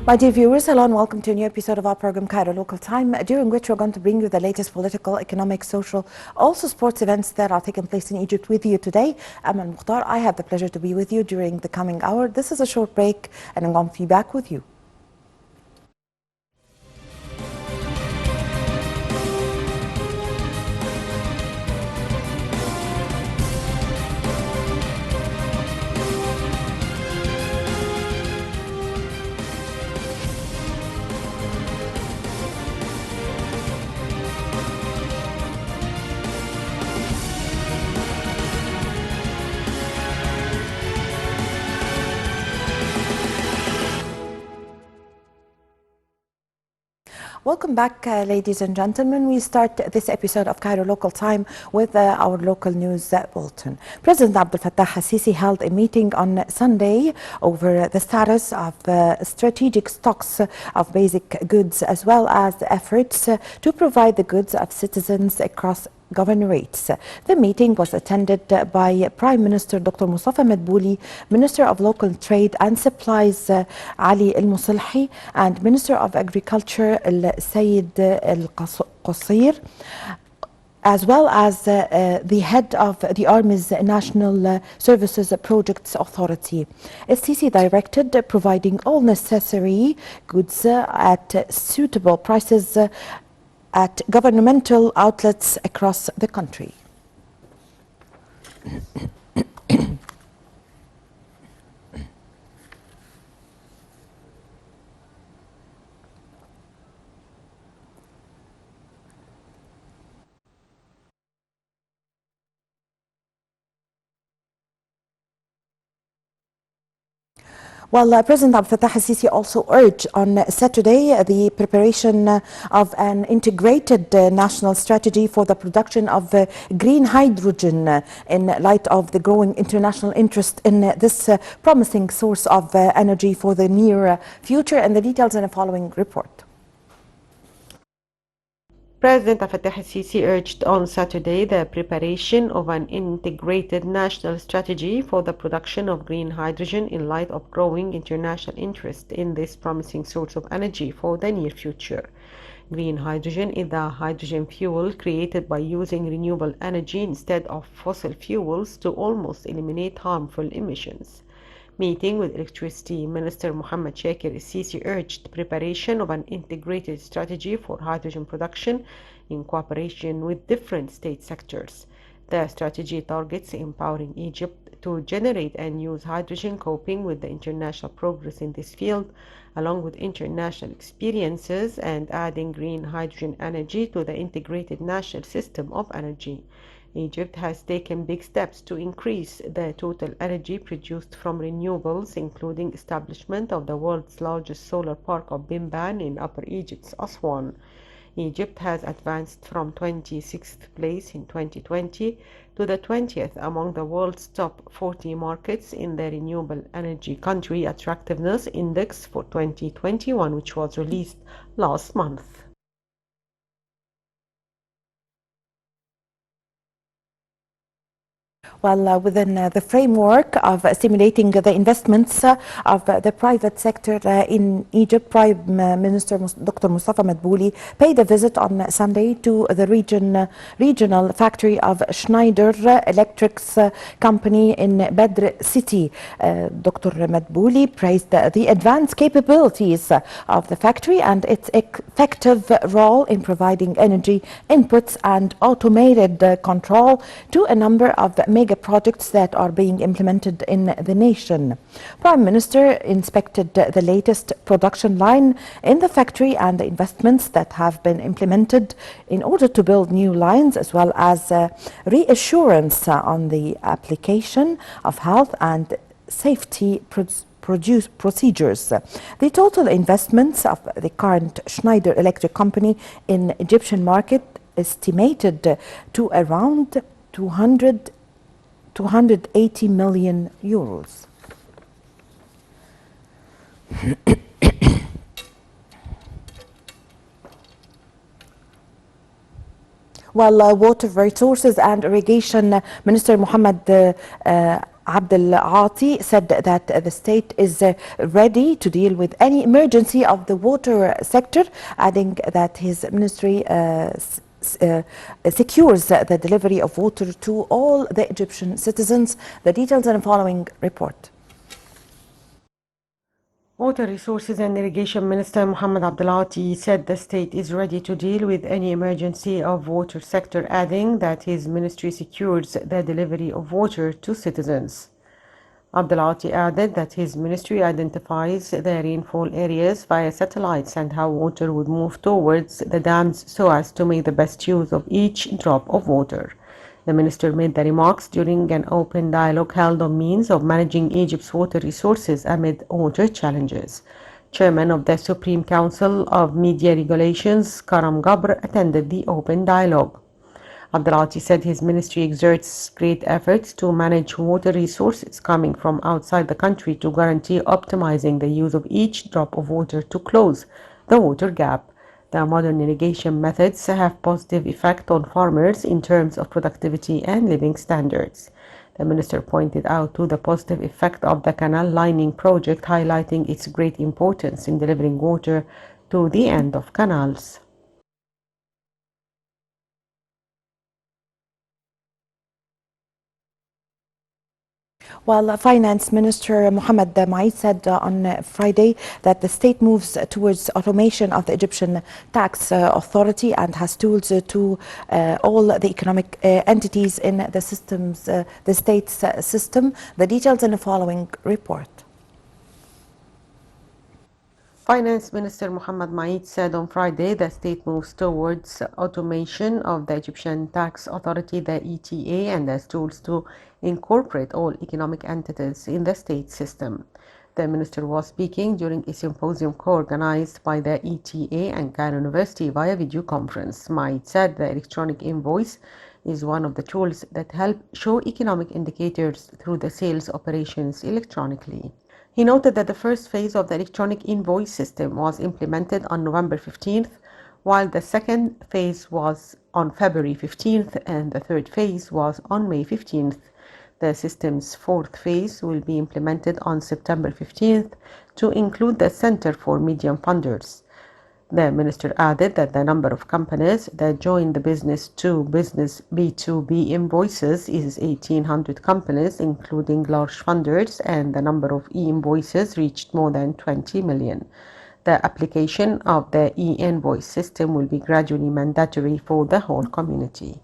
My dear viewers, hello and welcome to a new episode of our program Cairo Local Time, during which we're going to bring you the latest political, economic, social, also sports events that are taking place in Egypt with you today. I'm Al Mukhtar. I have the pleasure to be with you during the coming hour. This is a short break and I'm going to be back with you. Welcome back, ladies and gentlemen. We start this episode of Cairo Local Time with our local news bulletin. President Abdel Fattah al-Sisi held a meeting on Sunday over the status of strategic stocks of basic goods, as well as the efforts to provide the goods of citizens across governorates. The meeting was attended by Prime Minister Dr. Mustafa Madbouli, Minister of Local Trade and Supplies Ali Al-Musalhi, and Minister of Agriculture Al-Sayed Al-Qasir, as well as the head of the Army's National Services Projects Authority. STC directed providing all necessary goods at suitable prices at governmental outlets across the country. Well, President Abdel Fattah al-Sisi also urged on Saturday the preparation of an integrated national strategy for the production of green hydrogen in light of the growing international interest in this promising source of energy for the near future. And the details in the following report. President Fattah al-Sisi urged on Saturday the preparation of an integrated national strategy for the production of green hydrogen in light of growing international interest in this promising source of energy for the near future. Green hydrogen is the hydrogen fuel created by using renewable energy instead of fossil fuels to almost eliminate harmful emissions. Meeting with Electricity Minister Mohammed Shakir al-Sisi urged preparation of an integrated strategy for hydrogen production in cooperation with different state sectors. The strategy targets empowering Egypt to generate and use hydrogen, coping with the international progress in this field, along with international experiences, and adding green hydrogen energy to the integrated national system of energy. Egypt has taken big steps to increase the total energy produced from renewables, including establishment of the world's largest solar park of Bimban in Upper Egypt's Aswan. Egypt has advanced from 26th place in 2020 to the 20th among the world's top 40 markets in the Renewable Energy Country Attractiveness Index for 2021, which was released last month. Well, within the framework of stimulating the investments of the private sector in Egypt, Prime Minister Dr. Mustafa Madbouli paid a visit on Sunday to the regional factory of Schneider Electric's company in Badr City. Dr. Madbouli praised the advanced capabilities of the factory and its effective role in providing energy inputs and automated control to a number of mega projects that are being implemented in the nation. Prime Minister inspected the latest production line in the factory and the investments that have been implemented in order to build new lines, as well as reassurance on the application of health and safety procedures. The total investments of the current Schneider Electric company in Egyptian market estimated to around 280 million euros. While Water Resources and Irrigation Minister Mohammed Abdel Aati said that the state is ready to deal with any emergency of the water sector, adding that his ministry secures the delivery of water to all the Egyptian citizens. The details in the following report. Water Resources and Irrigation Minister Mohammed Abdelati said the state is ready to deal with any emergency of water sector, adding that his ministry secures the delivery of water to citizens. Abdelati added that his ministry identifies the rainfall areas via satellites and how water would move towards the dams so as to make the best use of each drop of water. The minister made the remarks during an open dialogue held on means of managing Egypt's water resources amid water challenges. Chairman of the Supreme Council of Media Regulations, Karam Gabr, attended the open dialogue. Abdelati said his ministry exerts great efforts to manage water resources coming from outside the country to guarantee optimizing the use of each drop of water to close the water gap. The modern irrigation methods have positive effect on farmers in terms of productivity and living standards. The minister pointed out to the positive effect of the canal lining project, highlighting its great importance in delivering water to the end of canals. While Finance Minister Mohammed Maïd said on Friday that the state moves towards automation of the Egyptian tax authority and has tools to all the economic entities in the state's system. The details in the following report. Finance Minister Mohammed Maïd said on Friday the state moves towards automation of the Egyptian Tax Authority, the ETA, and has tools to incorporate all economic entities in the state system. The minister was speaking during a symposium co-organized by the ETA and Cairo University via video conference. Maïd said the electronic invoice is one of the tools that help show economic indicators through the sales operations electronically. He noted that the first phase of the electronic invoice system was implemented on November 15th, while the second phase was on February 15th and the third phase was on May 15th. The system's fourth phase will be implemented on September 15th to include the Center for Medium Funders. The minister added that the number of companies that join the business-to-business B2B invoices is 1,800 companies, including large funders, and the number of e-invoices reached more than 20 million. The application of the e-invoice system will be gradually mandatory for the whole community.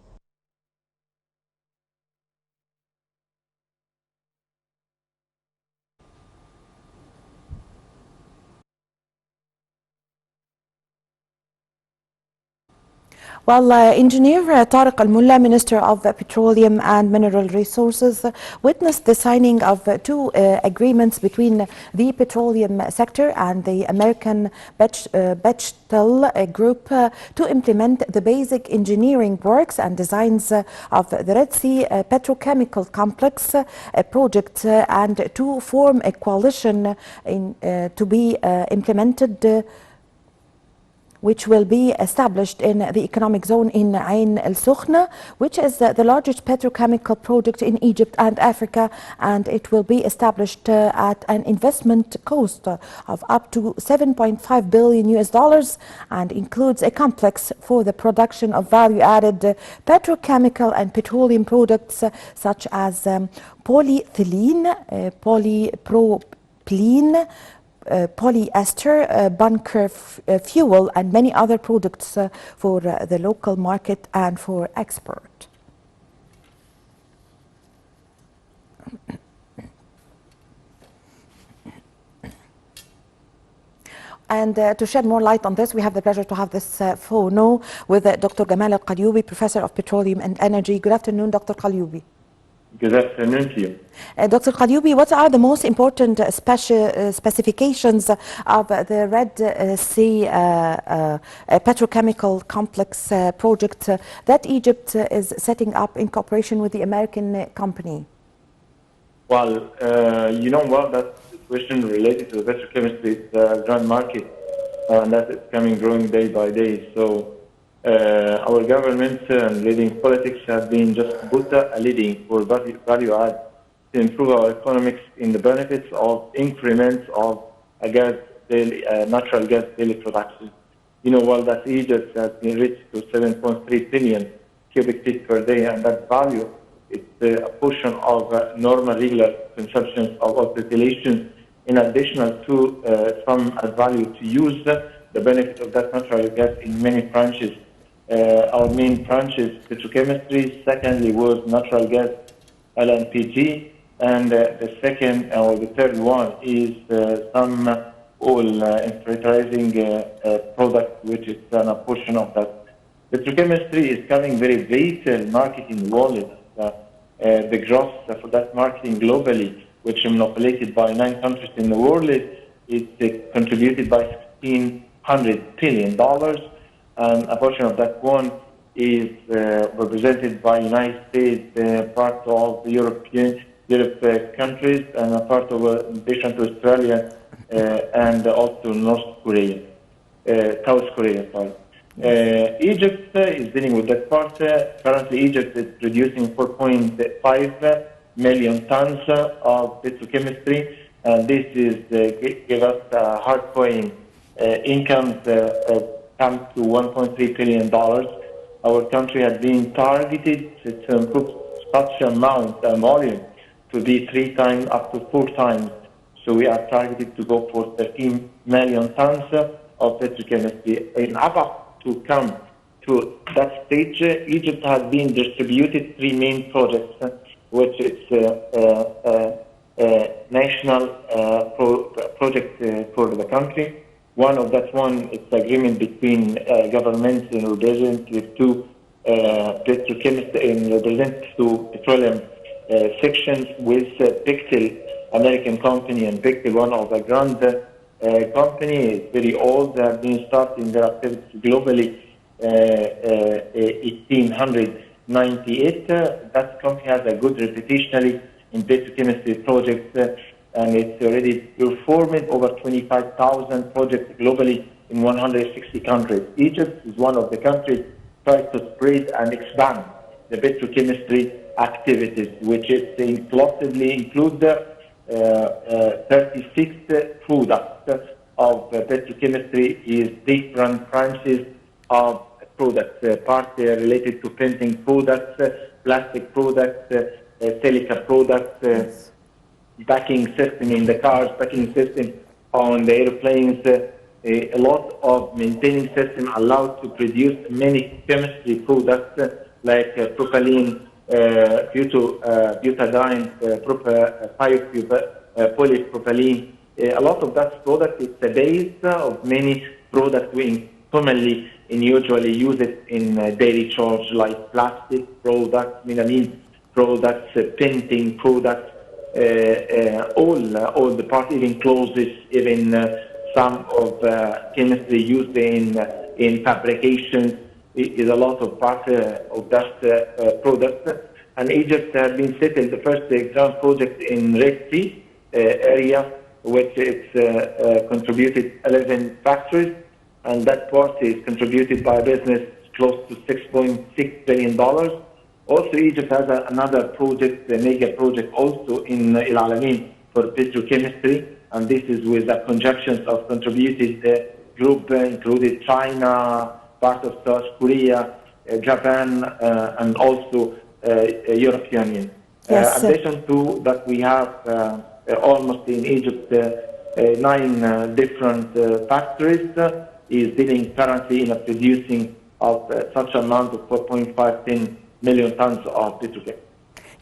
Well, Engineer Tariq Al-Mulla, Minister of Petroleum and Mineral Resources, witnessed the signing of two agreements between the petroleum sector and the American Bechtel Group to implement the basic engineering works and designs of the Red Sea Petrochemical Complex project and to form a coalition to be implemented which will be established in the economic zone in Ain El Sokhna, which is the largest petrochemical project in Egypt and Africa, and it will be established at an investment cost of up to 7.5 billion US dollars and includes a complex for the production of value-added petrochemical and petroleum products such as polyethylene, polypropylene, polyester, bunker fuel, and many other products for the local market and for export. And to shed more light on this, we have the pleasure to have this phone with Dr. Gamal Al-Qalyoubi, Professor of Petroleum and Energy. Good afternoon, Dr. Qalyoubi. Good afternoon to you. Dr. Qalyoubi, what are the most important specifications of the Red Sea petrochemical complex project that Egypt is setting up in cooperation with the American company? Well, you know what, that's the question related to the petrochemistry, the grand market, and that is growing day by day. So our government and leading politics have been just put a leading for value add to improve our economics in the benefits of increments of natural gas daily production. You know well that Egypt has been reached to 7.3 billion cubic feet per day, and that value is a portion of normal regular consumption of our population, in addition to some add value to use the benefit of that natural gas in many branches. Our main branches, petrochemistry, secondly was natural gas, LNPG, and the second or the third one is some oil fertilizing product, which is a portion of that. Petrochemistry is coming very vital market in the world. The gross for that marketing globally, which is monopolized by 9 countries in the world, is contributed by $1,600 billion, and a portion of that one is represented by United States, part of the Europe countries, and a part of addition to Australia and also South Korea. Sorry. Egypt is dealing with that part. Currently, Egypt is producing 4.5 million tons of petrochemistry, and this is give us hard-point income come to $1.3 billion. Our country has been targeted to improve such amount volume to be 3 times up to 4 times. So we are targeted to go for 13 million tons of petrochemistry. In order to come to that stage, Egypt has been distributed 3 main projects, which is national project for the country. One of that one is agreement between governments in represent with 2 petrochemists in represent 2 petroleum sections with Bechtel, American company, and Bechtel, one of the grand company, is very old. They have been starting their activities globally 1898. That company has a good reputation in petrochemistry projects, and it's already performed over 25,000 projects globally in 160 countries. Egypt is one of the countries trying to spread and expand the petrochemistry activities, which is collectively include 36 products of petrochemistry, is different branches of products, part related to printing products, plastic products, silica products, packing system in the cars, packing system on the airplanes, a lot of maintaining system allowed to produce many chemistry products like propylene, butadiene, polypropylene. A lot of that product is the base of many products we commonly and usually use it in daily charge, like plastic products, melamine products, painting products, all the parts, even clothes, even some of chemistry used in fabrication. Is a lot of part of that product. And Egypt has been settled the first exam project in Red Sea area, which it's contributed 11 factories, and that part is contributed by a business close to $6.6 billion. Also, Egypt has another project, a mega project also in El Alamein for petrochemistry, and this is with the conjunctions of contributed group, included China, part of South Korea, Japan, and also European Union. Yes, in addition to that, we have almost in Egypt 9 different factories is dealing currently in a producing of such amount of 4.5 million tons of petrochemicals.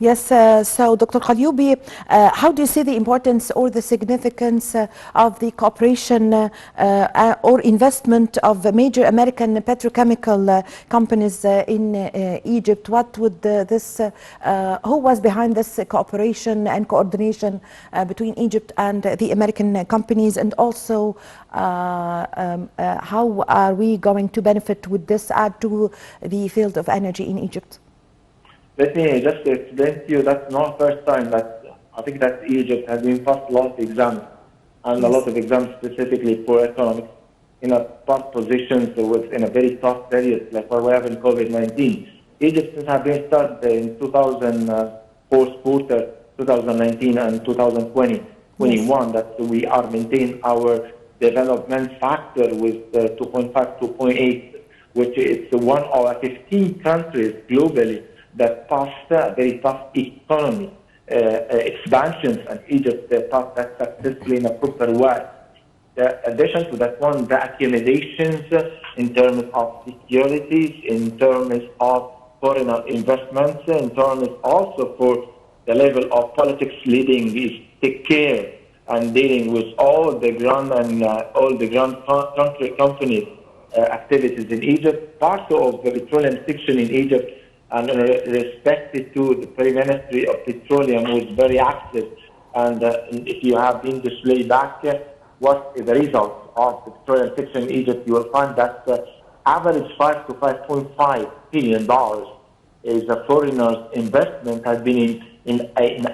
Yes, so Dr. Khalyoubi, how do you see the importance or the significance of the cooperation or investment of major American petrochemical companies in Egypt? What would who was behind this cooperation and coordination between Egypt and the American companies? And also, how are we going to benefit with this add to the field of energy in Egypt? Let me just explain to you that's not first time that I think that Egypt has been passed a lot of exams, and a lot of exams specifically for economics in a past positions in a very tough period like what we have in COVID-19. Egypt has been started in 2004 quarter 2019 and 2020, 21, that we are maintaining our development factor with 2.5, 2.8, which is one of 15 countries globally that passed a very tough economy expansions, and Egypt passed that successfully in a proper way. In addition to that one, the accommodations in terms of securities, in terms of foreign investments, in terms also for the level of politics leading is take care and dealing with all the grand and all the grand country companies activities in Egypt. Part of the petroleum section in Egypt and respected to the Prime Ministry of Petroleum was very active. And if you have been displayed back, what is the result of the petroleum section in Egypt, you will find that average $5 to $5.5 billion is a foreigners' investment has been in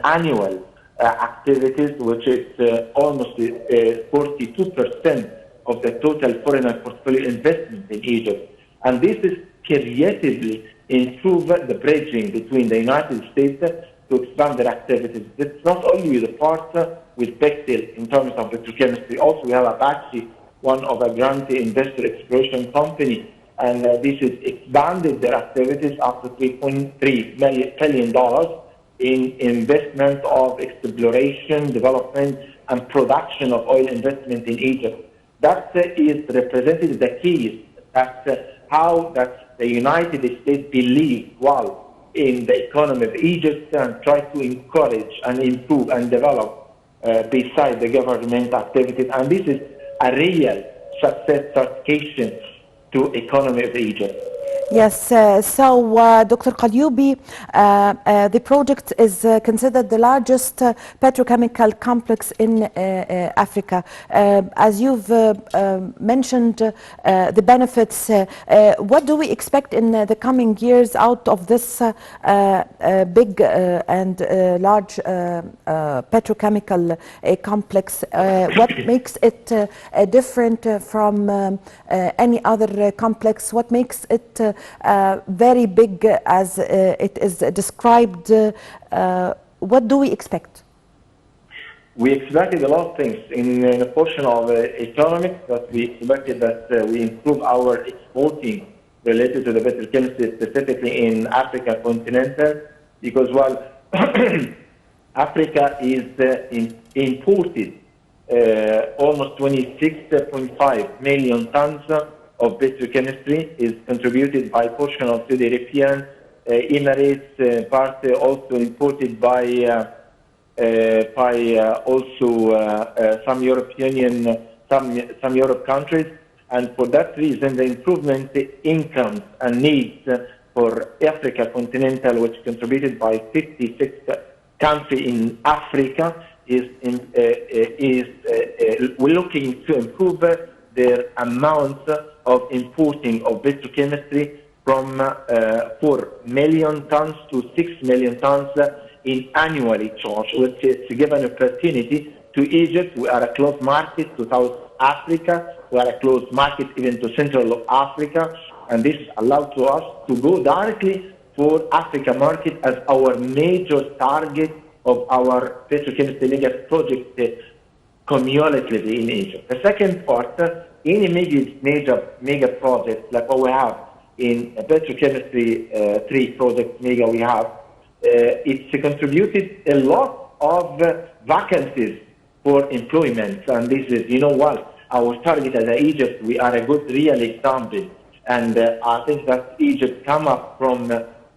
annual activities, which is almost 42% of the total foreign portfolio investment in Egypt. And this is creatively improve the bridging between the United States to expand their activities. It's not only the part with Bechtel in terms of petrochemistry. Also, we have Apache, one of a grand investor exploration company, and this has expanded their activities up to $3.3 billion in investment of exploration, development, and production of oil investment in Egypt. That is represented the keys. That's how that the United States believe well in the economy of Egypt and try to encourage and improve and develop beside the government activities. And this is a real success certification to economy of Egypt. Yes, Dr. Qalyoubi, the project is considered the largest petrochemical complex in Africa. As you've mentioned the benefits, what do we expect in the coming years out of this big and large petrochemical complex? What makes it different from any other complex? What makes it very big as it is described? What do we expect? We expected a lot of things in the portion of economics, that we expected that we improve our exporting related to the petrochemistry, specifically in Africa continental, because while Africa is imported almost 26.5 million tons of petrochemistry, is contributed by portion of the European Emirates, part also imported by some European some Europe countries, and for that reason the improvement incomes and needs for Africa continental, which contributed by 56 countries in Africa, we're looking to improve their amount of importing of petrochemistry from 4 million tons to 6 million tons in annually charge, which is to give an opportunity to Egypt. We are a closed market to South Africa. We are a closed market even to Central Africa, and this allowed to us to go directly for Africa market as our major target of our petrochemistry mega project cumulatively in Egypt. The second part, any mega project like what we have in petrochemistry 3 projects mega we have, it's contributed a lot of vacancies for employment, and this is, our target as Egypt, we are a good real example, and I think that Egypt come up from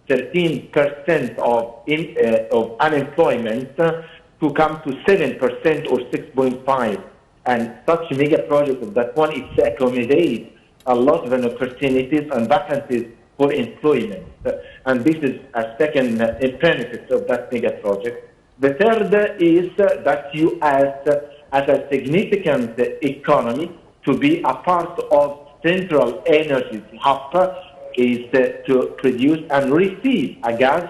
13% of unemployment to come to 7% or 6.5%, and such a mega project of that one, it's accommodate a lot of opportunities and vacancies for employment, and this is a second benefit of that mega project. The third is that you as a significant economy to be a part of central energy hub is to produce and receive a gas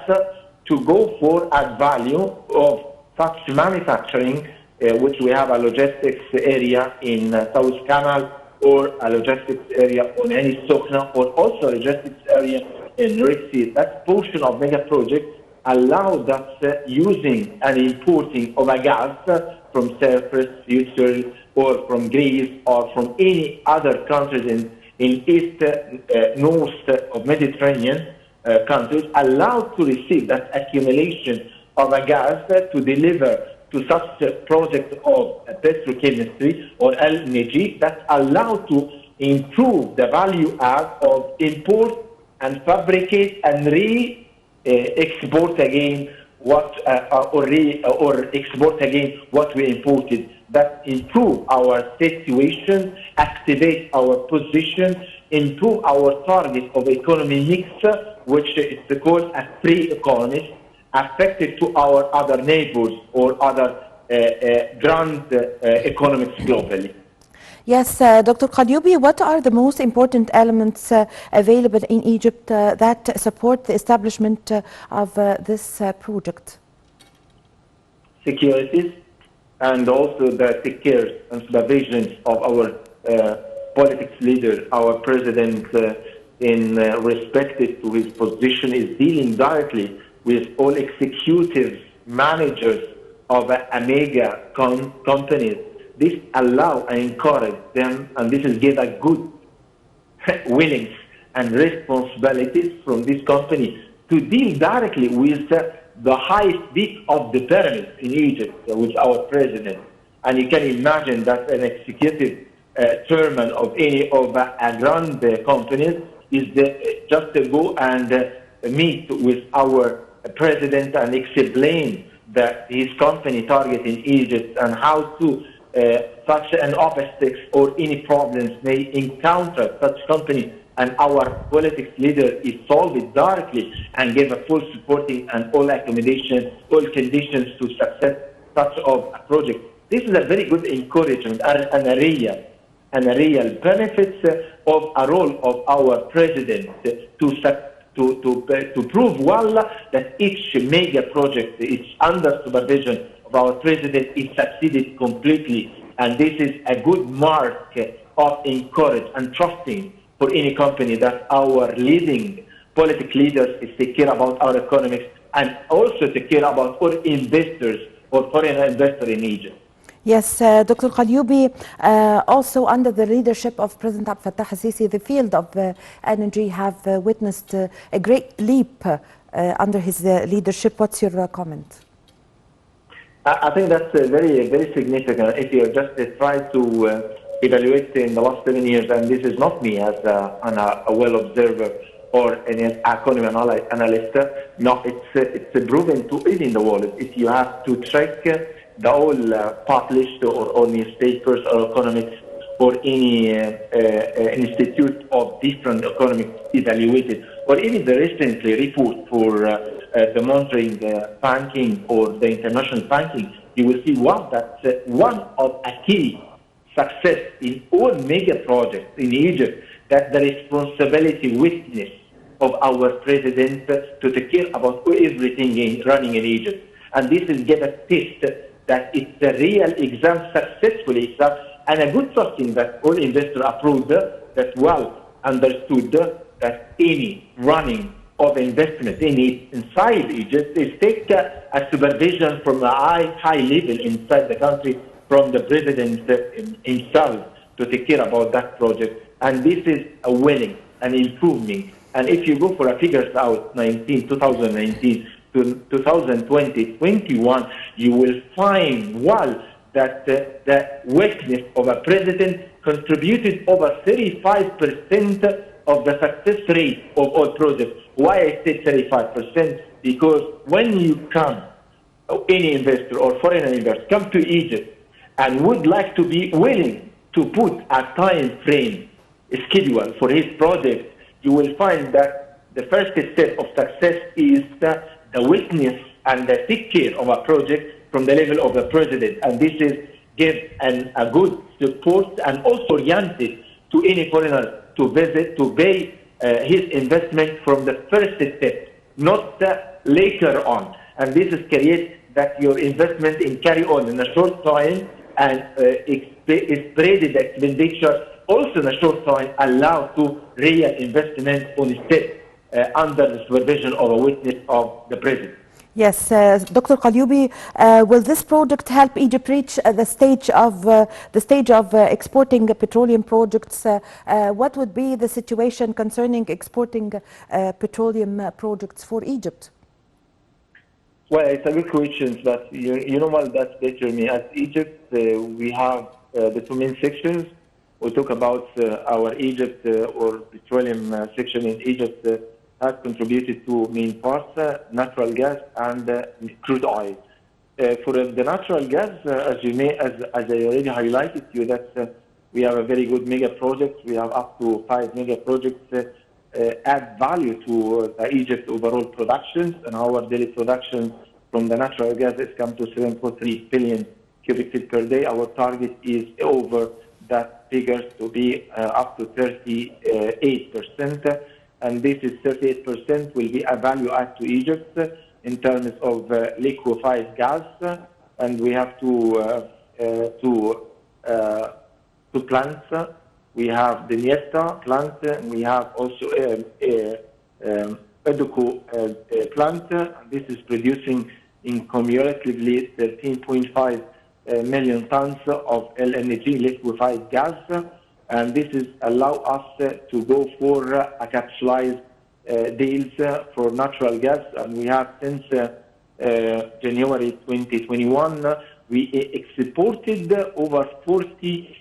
to go for a value of such manufacturing, which we have a logistics area in South Canal, or a logistics area on any Sokna, or also a logistics area in Red Sea. That portion of mega project allowed us using and importing of a gas from Cyprus, Israel, or from Greece, or from any other countries in east, north of Mediterranean countries, allowed to receive that accumulation of a gas to deliver to such a project of petrochemistry or LNG that allow to improve the value add of import and fabricate and export again what or export again what we imported. That improve our situation, activate our position, improve our target of economy mix, which is called a free economy, affected to our other neighbors or other grand economies globally. Yes, Dr. Qalyoubi, what are the most important elements available in Egypt that support the establishment of this project? Securities, and also the take care and supervision of our politics leader, our president, in respected to his position, is dealing directly with all executive managers of a mega companies. This allow and encourage them, and this is give a good willingness and responsibilities from this company to deal directly with the highest peak of the pyramid in Egypt, with our president. And you can imagine that an executive chairman of any of a grand companies is just to go and meet with our president and explain that his company target in Egypt and how to such an obstacles or any problems may encounter such company, and our politics leader is solve it directly and give a full supporting and all accommodation, all conditions to success such of a project. This is a very good encouragement and a real benefits of a role of our president to prove well that each mega project is under supervision of our president is succeeded completely, and this is a good mark of encourage and trusting for any company that our leading political leaders is take care about our economics and also take care about all investors or foreign investors in Egypt. Yes, Dr. Qalyoubi, also under the leadership of President Abdel Fattah al-Sisi, the field of energy have witnessed a great leap under his leadership. What's your comment? I think that's very, very significant. If you just try to evaluate in the last 7 years, and this is not me as a well observer or an economy analyst, no, it's proven to it in the world. If you have to check the all published or all newspapers or economics or any institute of different economics evaluated, or even the recently report for the monitoring banking or the international banking, you will see that's one of a key success in all mega projects in Egypt, that the responsibility witness of our president to take care about everything running in Egypt. And this is give a test that it's a real exam, successful exam, and a good trusting that all investors approved, that well understood that any running of investment inside Egypt is take a supervision from a high level inside the country from the president himself to take care about that project. And this is a winning and improving. And if you go for a figures out 2019 to 2020, 21, you will find well that the weakness of a president contributed over 35% of the success rate of all projects. Why I say 35%? Because when you come, any investor or foreign investor come to Egypt and would like to be willing to put a time frame schedule for his project, you will find that the first step of success is the witness and the take care of a project from the level of the president. And this is give a good support and also oriented to any foreigner to visit, to pay his investment from the first step, not later on. And this is create that your investment in carry on in a short time and spread the expenditure also in a short time, allow to real investment on step under the supervision of a witness of the president. Yes, Dr. Qalyoubi, will this project help Egypt reach the stage of exporting petroleum products? What would be the situation concerning exporting petroleum products for Egypt? Well, it's a good question, but you know what, that's better me. As Egypt, we have the two main sections. We talk about our Egypt or petroleum section in Egypt has contributed to main parts, natural gas and crude oil. For the natural gas, as I already highlighted to you, that we have a very good mega project. We have up to 5 mega projects add value to Egypt overall productions, and our daily production from the natural gas has come to 7.3 billion cubic feet per day. Our target is over that figure to be up to 38%, and this is 38% will be a value add to Egypt in terms of liquefied gas, and we have two plants. We have the Niesta plant, and we have also Educo plant. This is producing in cumulatively 13.5 million tons of LNG liquefied gas, and this is allow us to go for a capitalized deals for natural gas, and we have since January 2021 we exported over 40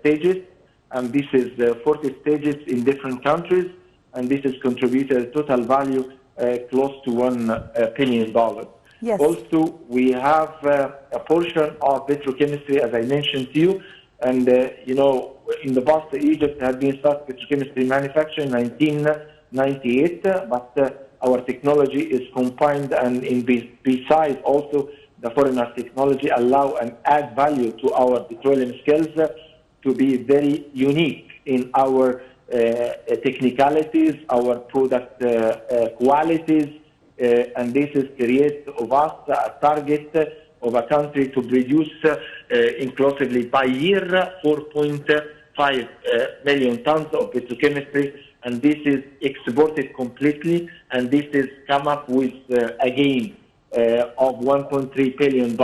stages, and this is 40 stages in different countries, and this has contributed a total value close to $1 billion. Yes. Also, we have a portion of petrochemistry, as I mentioned to you, and you know, in the past, Egypt had been started petrochemistry manufacturing in 1998, but our technology is combined, and besides also the foreigner technology allow and add value to our petroleum skills to be very unique in our technicalities, our product qualities, and this is create of us a target of a country to produce inclusively by year 4.5 million tons of petrochemistry, and this is exported completely, and this is come up with a gain of $1.3 billion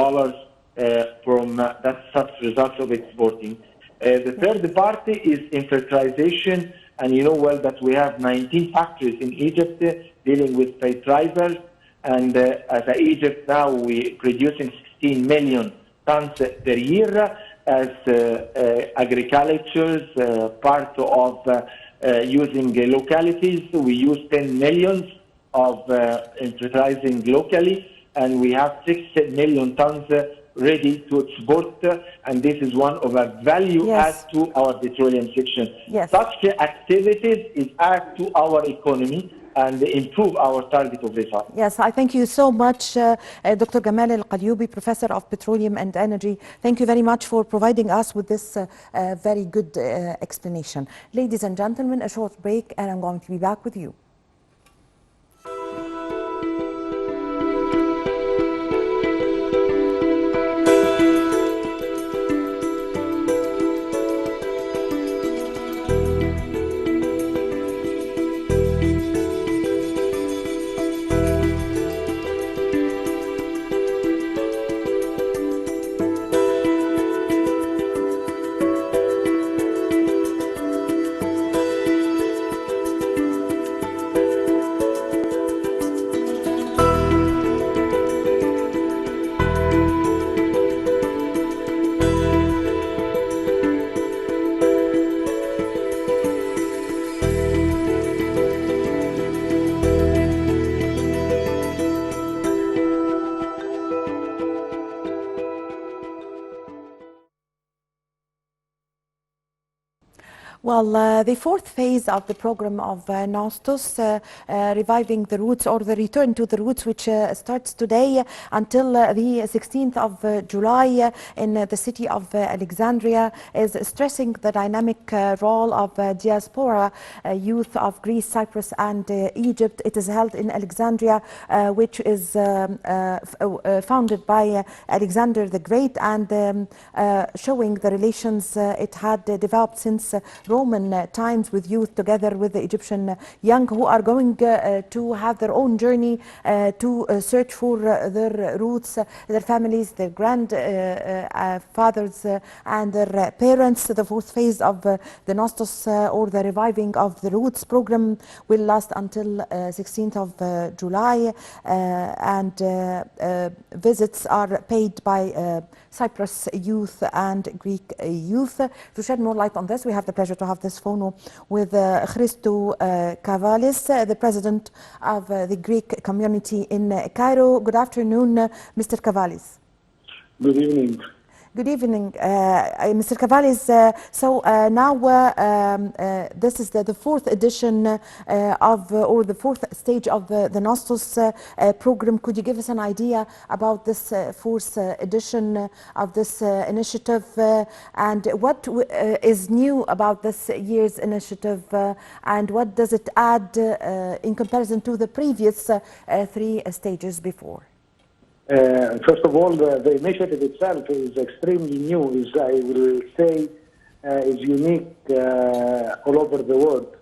from that such results of exporting. The third part is in fertilization, and you know well that we have 19 factories in Egypt dealing with fertilizers, and as Egypt now we producing 16 million tons per year as agriculture, part of using localities. We use 10 millions of fertilizing locally, and we have 6 million tons ready to export, and this is one of a value add to our petroleum section. Yes. Such activities is add to our economy and improve our target of results. Yes, I thank you so much, Dr. Gamal Al-Qalyoubi, Professor of Petroleum and Energy. Thank you very much for providing us with this very good explanation. Ladies and gentlemen, a short break, and I'm going to be back with you. Well, the fourth phase of the program of Nostos, reviving the roots or the return to the roots, which starts today until the 16th of July in the city of Alexandria, is stressing the dynamic role of diaspora youth of Greece, Cyprus and Egypt. It is held in Alexandria, which is founded by Alexander the Great, and showing the relations it had developed since Roman times with youth together with the Egyptian young who are going to have their own journey to search for their roots, their families, their grandfathers and their parents. The fourth phase of the Nostos or the reviving of the Roots program will last until 16th of July and visits are paid by Cyprus youth and Greek youth. To shed more light on this, we have the pleasure to have this phone with Christou Kavalis, the president of the Greek community in Cairo. Good afternoon, Mr. Kavalis. Good evening. Good evening, Mr. Kavalis. Now this is the fourth edition or the fourth stage of the Nostos program. Could you give us an idea about this fourth edition of this initiative and what is new about this year's initiative and what does it add in comparison to the previous three stages before? First of all, the initiative itself is extremely new. I will say, is unique all over the world.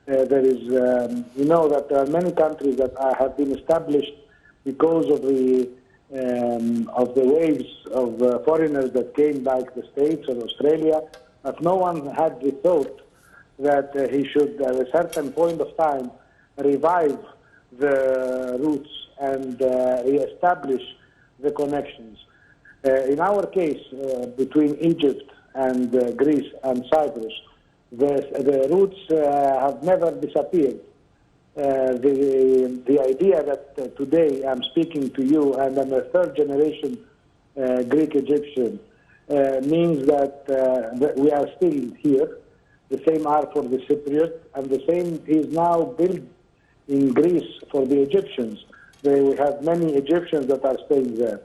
There is, you know, that there are many countries that have been established because of the waves of foreigners that came back the States or Australia. But no one had the thought that he should, at a certain point of time, revive the roots and re-establish the connections. In our case, between Egypt and Greece and Cyprus, the roots have never disappeared. The idea that today I'm speaking to you and I'm a third generation Greek Egyptian means that we are still here. The same are for the Cypriot, and the same is now built in Greece for the Egyptians. We have many Egyptians that are staying there.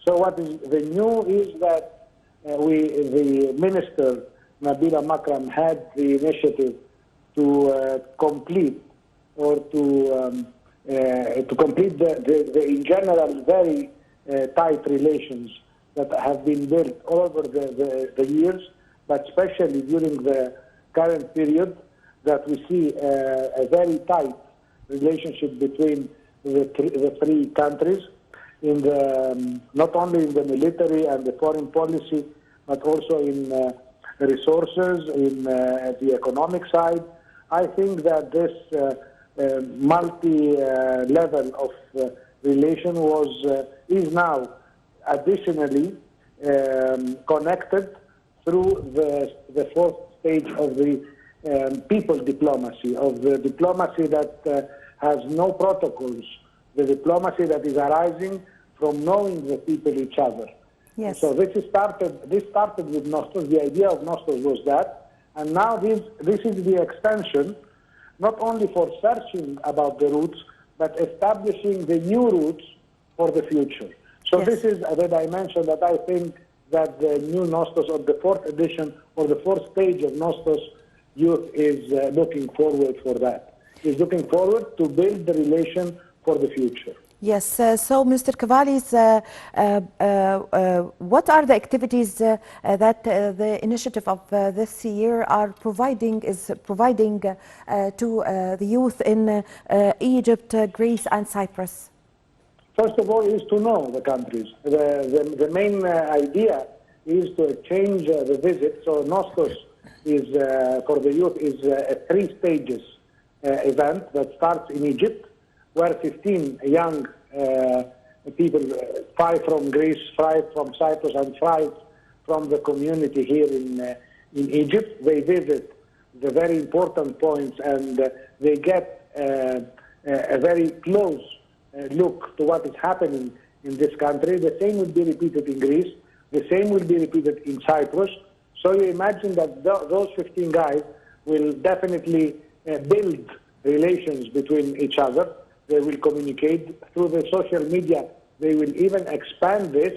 So what is the new is that the minister, Nabila Makram, had the initiative to complete or to complete the in general very tight relations that have been built all over the years, but especially during the current period, that we see a very tight relationship between the three countries, in the not only in the military and the foreign policy, but also in resources, in the economic side. I think that this multi-level of relation is now additionally connected through the fourth stage of the people diplomacy, of the diplomacy that has no protocols, the diplomacy that is arising from knowing the people each other. Yes. So this started with Nostos. The idea of Nostos was that, and now this is the extension, not only for searching about the roots, but establishing the new roots for the future. So yes. This is the dimension that I think that the new Nostos, or the fourth edition, or the fourth stage of Nostos youth is looking forward for that. Is looking forward to build the relation for the future. Yes, so Mr. Kavalis, what are the activities that the initiative of this year is providing to the youth in Egypt, Greece and Cyprus? First of all is to know the countries. The main idea is to exchange the visits. So Nostos is, for the youth, is a 3 stages event that starts in Egypt, where 15 young people, 5 from Greece, 5 from Cyprus, and 5 from the community here in Egypt. They visit the very important points and they get a very close look to what is happening in this country. The same will be repeated in Greece. The same will be repeated in Cyprus. So you imagine that those 15 guys will definitely build relations between each other. They will communicate through the social media. They will even expand this.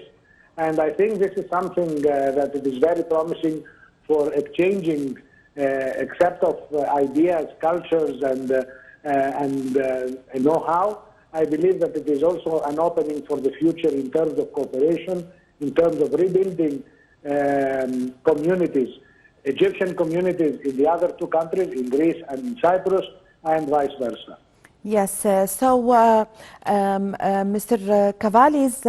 And I think this is something that it is very promising for exchanging accept of ideas, cultures, and know-how. I believe that it is also an opening for the future in terms of cooperation, in terms of rebuilding communities Egyptian communities in the other two countries, in Greece and in Cyprus, and vice versa. Yes, Mr. Cavallis,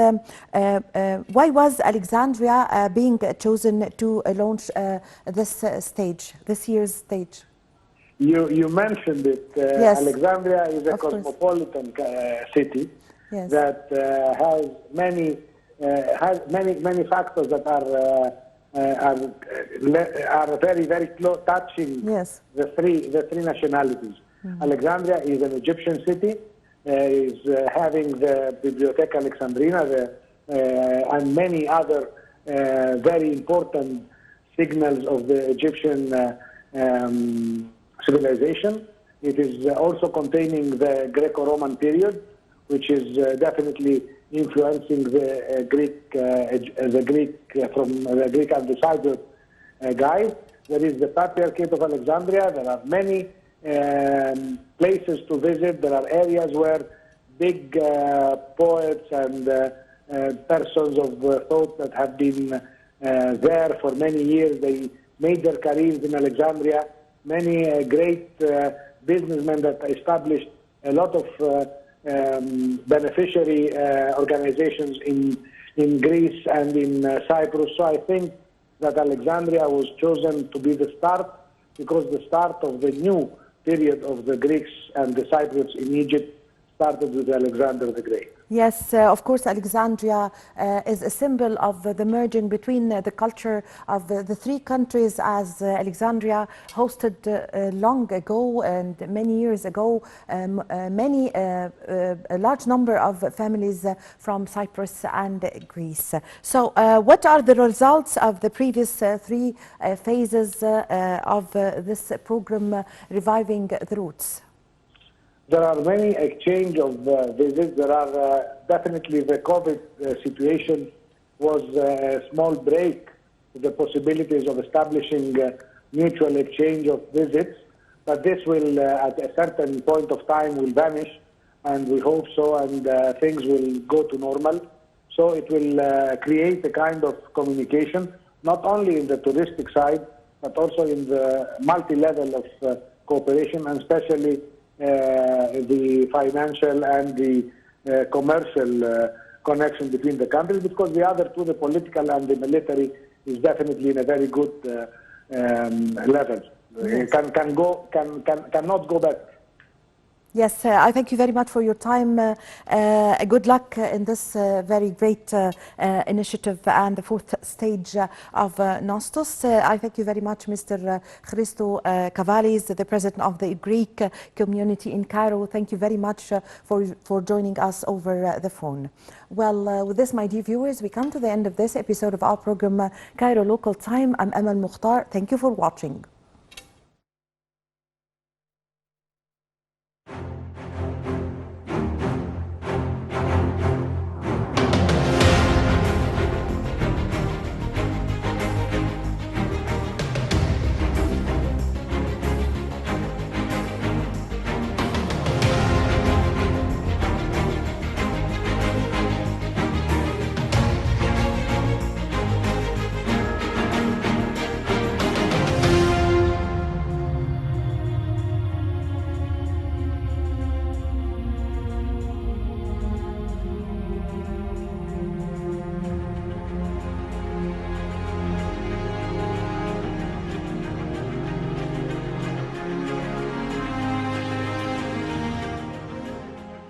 why was Alexandria being chosen to launch this year's stage? You mentioned it. Yes. Alexandria is a Of course. cosmopolitan city Yes. that has many factors that are very close, touching Yes. the three nationalities. Alexandria is an Egyptian city, is having the Bibliotheca Alexandrina and many other very important signals of the Egyptian civilization. It is also containing the Greco-Roman period, which is definitely influencing the Greek from the Greek and the Cypriot guys. There is the Patriarchate of Alexandria. There are many places to visit. There are areas where big poets and persons of thought that have been there for many years. They made their careers in Alexandria. Many great businessmen that established a lot of beneficiary organizations in Greece and in Cyprus. So I think that Alexandria was chosen to be the start, because the start of the new period of the Greeks and the Cypriots in Egypt started with Alexander the Great. Yes, of course, Alexandria is a symbol of the merging between the culture of the three countries, as Alexandria hosted long ago and many years ago a large number of families from Cyprus and Greece. So what are the results of the previous three phases of this program, Reviving the Roots? There are many exchange of visits. There are definitely the COVID situation was a small break to the possibilities of establishing mutual exchange of visits, but this will at a certain point of time will vanish, and we hope so, and things will go to normal. So it will create a kind of communication, not only in the touristic side, but also in the multi-level of cooperation, and especially the financial and the commercial connection between the countries, because the other two, the political and the military, is definitely in a very good level. Yes. Cannot go back. Yes, I thank you very much for your time. Good luck in this very great initiative and the fourth stage of Nostos. I thank you very much, Mr. Christo Cavallis, the president of the Greek community in Cairo. Thank you very much for joining us over the phone. Well, with this, my dear viewers, we come to the end of this episode of our program, Cairo Local Time. I'm Amal Mukhtar. Thank you for watching.